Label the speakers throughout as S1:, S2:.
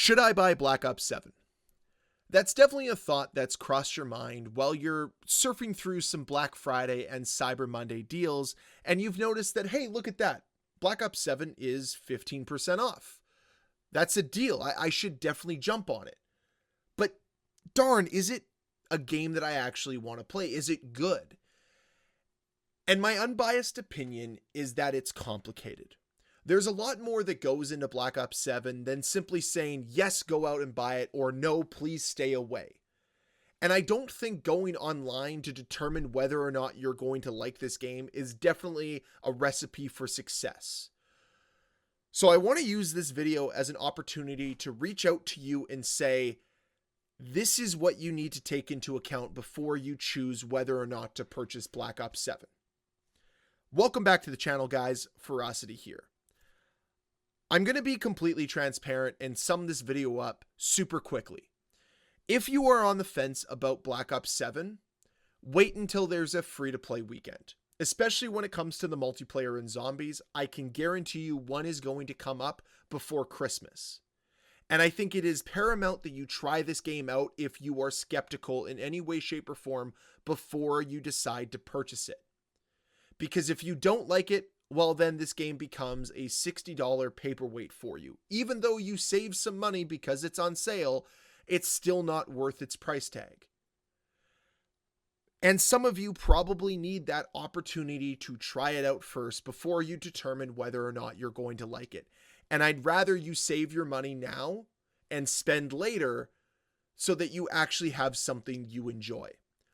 S1: Should I buy Black Ops 7? That's definitely a thought that's crossed your mind while you're surfing through some Black Friday and Cyber Monday deals, and you've noticed that, hey, look at that. Black Ops 7 is 15% off. That's a deal. I should definitely jump on it. But darn, is it a game that I actually want to play? Is it good? And my unbiased opinion is that it's complicated. There's a lot more that goes into Black Ops 7 than simply saying, yes, go out and buy it, or no, please stay away. And I don't think going online to determine whether or not you're going to like this game is definitely a recipe for success. So I want to use this video as an opportunity to reach out to you and say, this is what you need to take into account before you choose whether or not to purchase Black Ops 7. Welcome back to the channel, guys. Ferocity here. I'm going to be completely transparent and sum this video up super quickly. If you are on the fence about Black Ops 7, wait until there's a free-to-play weekend. Especially when it comes to the multiplayer and zombies, I can guarantee you one is going to come up before Christmas. And I think it is paramount that you try this game out if you are skeptical in any way, shape, or form before you decide to purchase it. Because if you don't like it, well, then this game becomes a $60 paperweight for you. Even though you save some money because it's on sale, it's still not worth its price tag. And some of you probably need that opportunity to try it out first before you determine whether or not you're going to like it. And I'd rather you save your money now and spend later so that you actually have something you enjoy.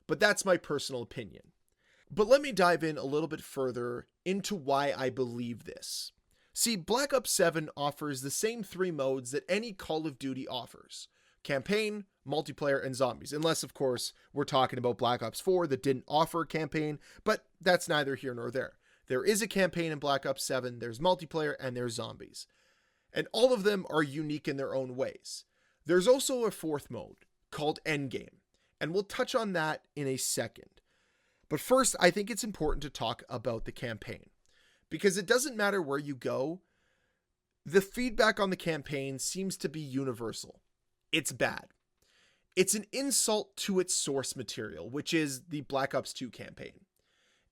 S1: But that's my personal opinion. But let me dive in a little bit further into why I believe this. See, Black Ops 7 offers the same three modes that any Call of Duty offers: campaign, multiplayer, and zombies. Unless, of course, we're talking about Black Ops 4 that didn't offer a campaign, but that's neither here nor there. There is a campaign in Black Ops 7, there's multiplayer, and there's zombies. And all of them are unique in their own ways. There's also a fourth mode called Endgame, and we'll touch on that in a second. But first, I think it's important to talk about the campaign, because it doesn't matter where you go, the feedback on the campaign seems to be universal. It's bad. It's an insult to its source material, which is the Black Ops 2 campaign.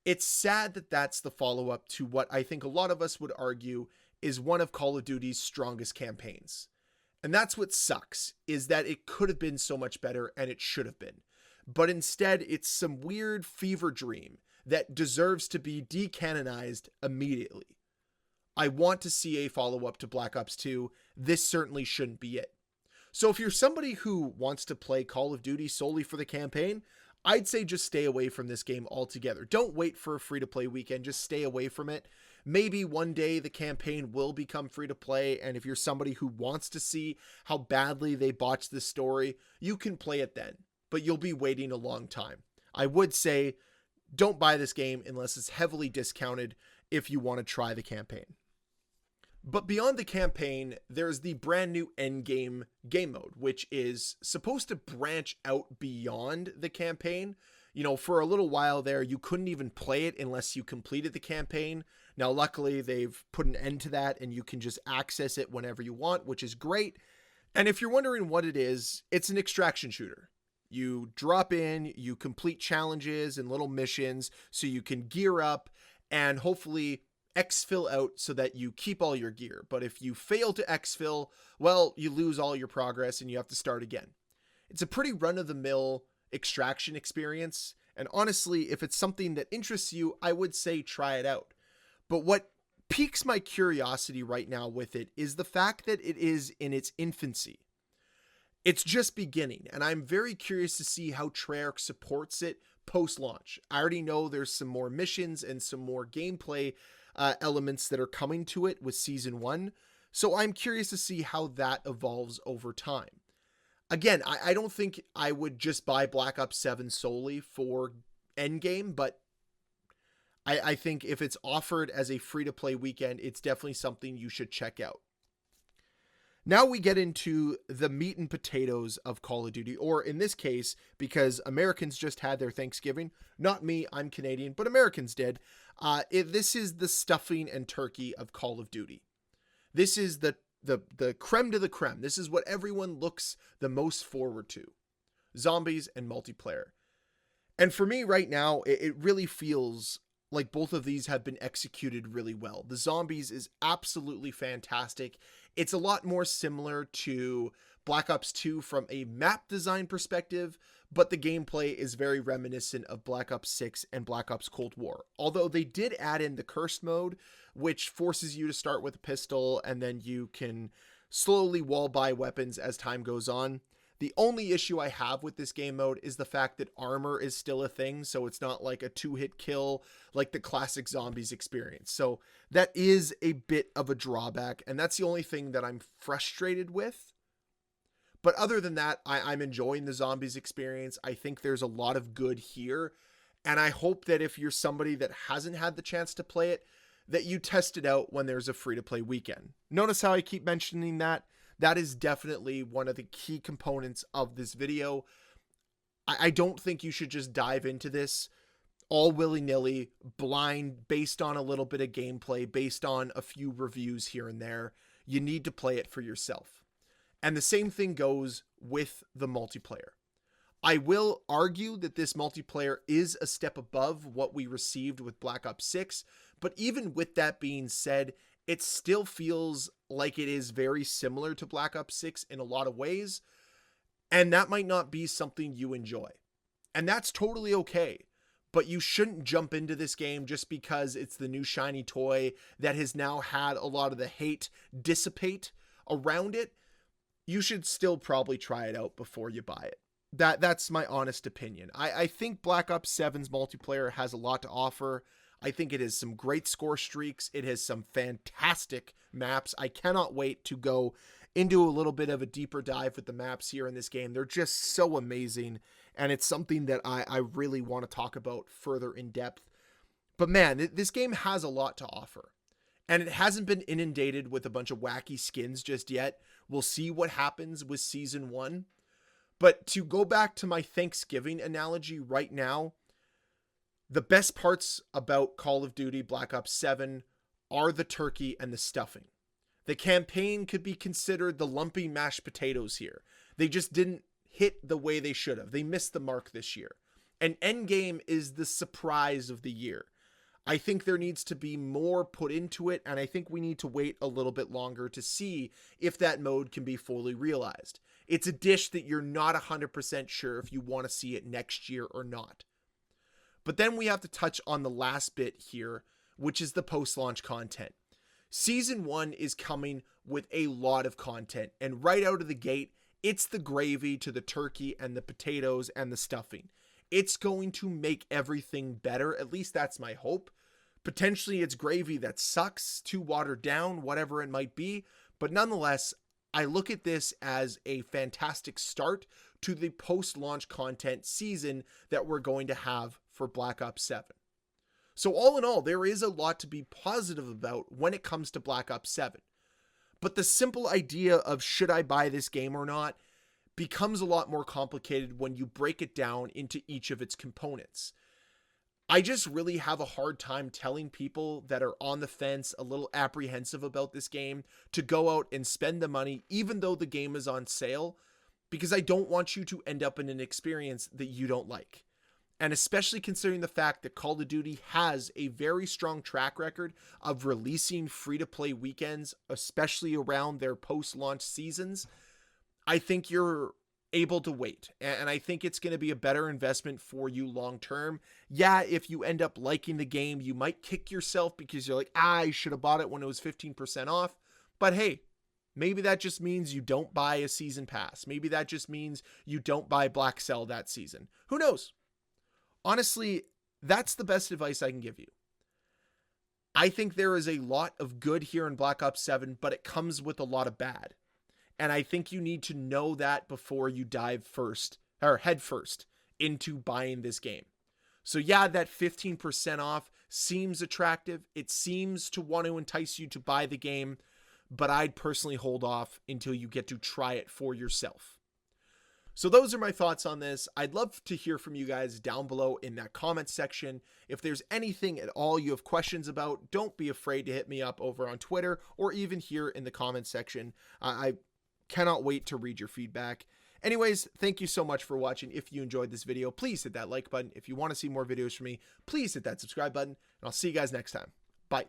S1: It's sad that that's the follow-up to what I think a lot of us would argue is one of Call of Duty's strongest campaigns. And that's what sucks, is that it could have been so much better, and it should have been. But instead, it's some weird fever dream that deserves to be decanonized immediately. I want to see a follow-up to Black Ops 2. This certainly shouldn't be it. So if you're somebody who wants to play Call of Duty solely for the campaign, I'd say just stay away from this game altogether. Don't wait for a free-to-play weekend. Just stay away from it. Maybe one day the campaign will become free-to-play, and if you're somebody who wants to see how badly they botched this story, you can play it then. But you'll be waiting a long time. I would say don't buy this game unless it's heavily discounted if you want to try the campaign. But beyond the campaign, there's the brand new Endgame game mode, which is supposed to branch out beyond the campaign. You know, for a little while there, you couldn't even play it unless you completed the campaign. Now, luckily, they've put an end to that, and you can just access it whenever you want, which is great. And if you're wondering what it is, it's an extraction shooter. You drop in, you complete challenges and little missions so you can gear up and hopefully exfil out so that you keep all your gear. But if you fail to exfil, well, you lose all your progress and you have to start again. It's a pretty run-of-the-mill extraction experience, and honestly, if it's something that interests you, I would say try it out. But what piques my curiosity right now with it is the fact that it is in its infancy. It's just beginning, and I'm very curious to see how Treyarch supports it post-launch. I already know there's some more missions and some more gameplay elements that are coming to it with Season 1, so I'm curious to see how that evolves over time. Again, I don't think I would just buy Black Ops 7 solely for Endgame, but I think if it's offered as a free-to-play weekend, it's definitely something you should check out. Now we get into the meat and potatoes of Call of Duty, or in this case, because Americans just had their Thanksgiving, not me, I'm Canadian, but Americans did, this is the stuffing and turkey of Call of Duty. This is the the creme de la creme. This is what everyone looks the most forward to. Zombies and multiplayer. And for me right now, it really feels like both of these have been executed really well. The Zombies is absolutely fantastic. It's a lot more similar to Black Ops 2 from a map design perspective, but the gameplay is very reminiscent of Black Ops 6 and Black Ops Cold War. Although they did add in the cursed mode, which forces you to start with a pistol and then you can slowly wall buy weapons as time goes on. The only issue I have with this game mode is the fact that armor is still a thing, so it's not like a 2-hit kill like the classic Zombies experience. So that is a bit of a drawback, and that's the only thing that I'm frustrated with. But other than that, I'm enjoying the Zombies experience. I think there's a lot of good here, and I hope that if you're somebody that hasn't had the chance to play it, that you test it out when there's a free-to-play weekend. Notice how I keep mentioning that? That is definitely one of the key components of this video. I don't think you should just dive into this all willy-nilly, blind, based on a little bit of gameplay, based on a few reviews here and there. You need to play it for yourself. And the same thing goes with the multiplayer. I will argue that this multiplayer is a step above what we received with Black Ops 6, but even with that being said, it still feels like it is very similar to Black Ops 6 in a lot of ways, and that might not be something you enjoy. And that's totally okay, but you shouldn't jump into this game just because it's the new shiny toy that has now had a lot of the hate dissipate around it. You should still probably try it out before you buy it. That's my honest opinion. I think Black Ops 7's multiplayer has a lot to offer. I think it has some great score streaks. It has some fantastic maps. I cannot wait to go into a little bit of a deeper dive with the maps here in this game. They're just so amazing, and it's something that I really want to talk about further in depth. But man, this game has a lot to offer, and it hasn't been inundated with a bunch of wacky skins just yet. We'll see what happens with Season 1. But to go back to my Thanksgiving analogy right now, the best parts about Call of Duty Black Ops 7 are the turkey and the stuffing. The campaign could be considered the lumpy mashed potatoes here. They just didn't hit the way they should have. They missed the mark this year. And Endgame is the surprise of the year. I think there needs to be more put into it, and I think we need to wait a little bit longer to see if that mode can be fully realized. It's a dish that you're not 100% sure if you want to see it next year or not. But then we have to touch on the last bit here, which is the post-launch content. Season 1 is coming with a lot of content, and right out of the gate, it's the gravy to the turkey and the potatoes and the stuffing. It's going to make everything better, at least that's my hope. Potentially it's gravy that sucks, too watered down, whatever it might be, but nonetheless, I look at this as a fantastic start to the post-launch content season that we're going to have for Black Ops 7. So all in all, there is a lot to be positive about when it comes to Black Ops 7. But the simple idea of should I buy this game or not becomes a lot more complicated when you break it down into each of its components. I just really have a hard time telling people that are on the fence, a little apprehensive about this game, to go out and spend the money even though the game is on sale, because I don't want you to end up in an experience that you don't like. And especially considering the fact that Call of Duty has a very strong track record of releasing free-to-play weekends, especially around their post-launch seasons, I think you're able to wait. And I think it's going to be a better investment for you long-term. Yeah, if you end up liking the game, you might kick yourself because you're like, I should have bought it when it was 15% off. But hey, maybe that just means you don't buy a season pass. Maybe that just means you don't buy Black Cell that season. Who knows? Honestly, that's the best advice I can give you. I think there is a lot of good here in Black Ops 7, but it comes with a lot of bad. And I think you need to know that before you dive head first into buying this game. So yeah, that 15% off seems attractive. It seems to want to entice you to buy the game, but I'd personally hold off until you get to try it for yourself. So those are my thoughts on this. I'd love to hear from you guys down below in that comment section. If there's anything at all you have questions about, don't be afraid to hit me up over on Twitter or even here in the comment section. I cannot wait to read your feedback. Anyways, thank you so much for watching. If you enjoyed this video, please hit that like button. If you want to see more videos from me, please hit that subscribe button, and I'll see you guys next time. Bye.